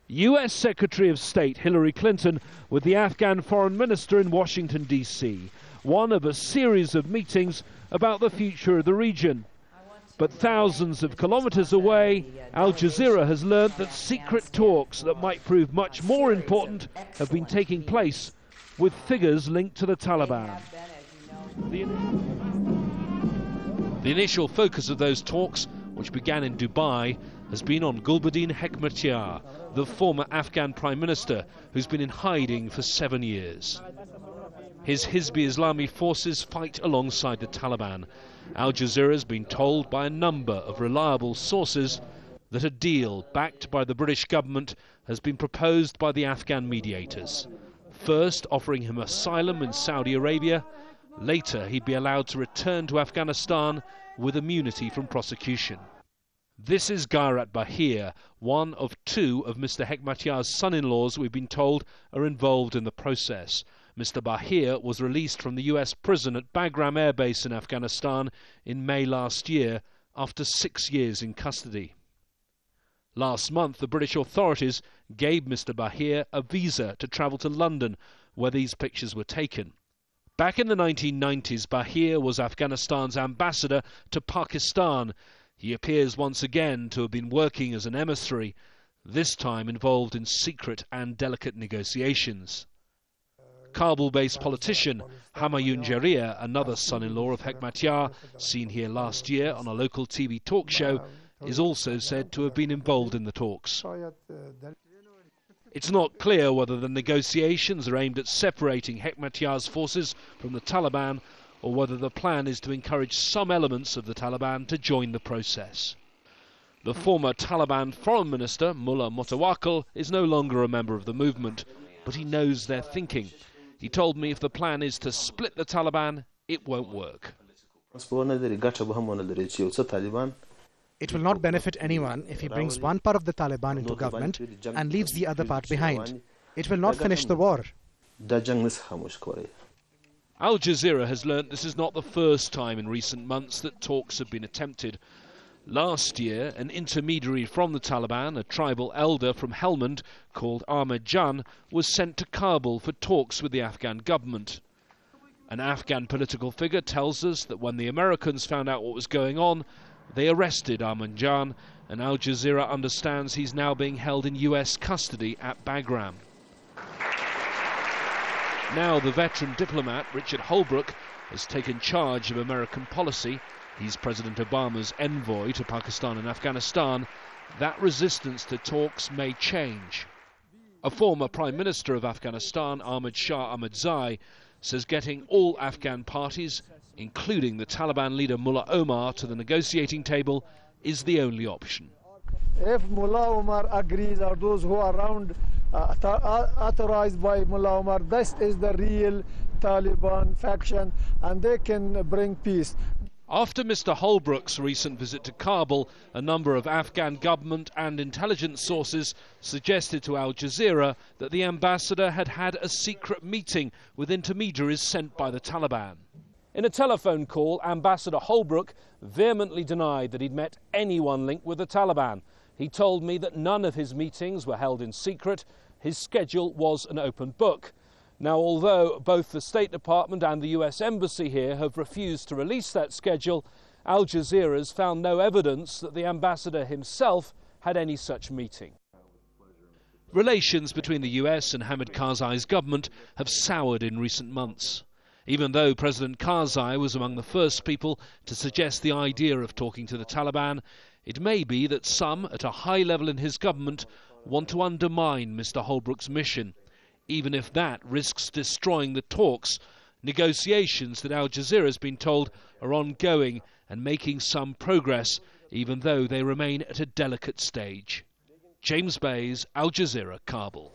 US Secretary of State Hillary Clinton with the Afghan Foreign Minister in Washington, D.C., one of a series of meetings about the future of the region. But thousands of kilometers away, Al Jazeera has learnt that secret talks that might prove much more important have been taking place with figures linked to the Taliban. The initial focus of those talks, which began in Dubai, has been on Gulbuddin Hekmatyar, the former Afghan Prime Minister who's been in hiding for 7 years. His Hizb-i-Islami forces fight alongside the Taliban. Al Jazeera has been told by a number of reliable sources that a deal backed by the British government has been proposed by the Afghan mediators. First offering him asylum in Saudi Arabia, later he'd be allowed to return to Afghanistan with immunity from prosecution. This is Gairat Bahir, one of two of Mr. Hekmatyar's son-in-laws we've been told are involved in the process. Mr. Bahir was released from the US prison at Bagram Air Base in Afghanistan in May last year after 6 years in custody. Last month, the British authorities gave Mr. Bahir a visa to travel to London, where these pictures were taken. Back in the 1990s, Bahir was Afghanistan's ambassador to Pakistan. He appears once again to have been working as an emissary, this time involved in secret and delicate negotiations. Kabul-based politician Humayun Jaria, another son-in-law of Hekmatyar, seen here last year on a local TV talk show, is also said to have been involved in the talks. It's not clear whether the negotiations are aimed at separating Hekmatyar's forces from the Taliban, or whether the plan is to encourage some elements of the Taliban to join the process. The former Taliban foreign minister, Mullah Mutawakkil, is no longer a member of the movement, but he knows their thinking. He told me if the plan is to split the Taliban, it won't work. It will not benefit anyone if he brings one part of the Taliban into government and leaves the other part behind. It will not finish the war. Al Jazeera has learnt this is not the first time in recent months that talks have been attempted. Last year, an intermediary from the Taliban, a tribal elder from Helmand called Ahmed Jan, was sent to Kabul for talks with the Afghan government. An Afghan political figure tells us that when the Americans found out what was going on, they arrested Ahmed Jan, and Al Jazeera understands he's now being held in US custody at Bagram. Now the veteran diplomat Richard Holbrooke has taken charge of American policy. He's President Obama's envoy to Pakistan and Afghanistan. That resistance to talks may change. A former Prime Minister of Afghanistan, Ahmad Shah Ahmadzai, says getting all Afghan parties, including the Taliban leader Mullah Omar, to the negotiating table is the only option. If Mullah Omar agrees, or those who are around authorized by Mullah Omar, this is the real Taliban faction, and they can bring peace. After Mr. Holbrooke's recent visit to Kabul, a number of Afghan government and intelligence sources suggested to Al Jazeera that the ambassador had had a secret meeting with intermediaries sent by the Taliban. In a telephone call, Ambassador Holbrooke vehemently denied that he'd met anyone linked with the Taliban. He told me that none of his meetings were held in secret. His schedule was an open book. Now, although both the State Department and the US Embassy here have refused to release that schedule, Al Jazeera's found no evidence that the ambassador himself had any such meeting. Relations between the US and Hamid Karzai's government have soured in recent months. Even though President Karzai was among the first people to suggest the idea of talking to the Taliban, it may be that some at a high level in his government want to undermine Mr. Holbrooke's mission, even if that risks destroying the talks, negotiations that Al Jazeera has been told are ongoing and making some progress, even though they remain at a delicate stage. James Bays, Al Jazeera, Kabul.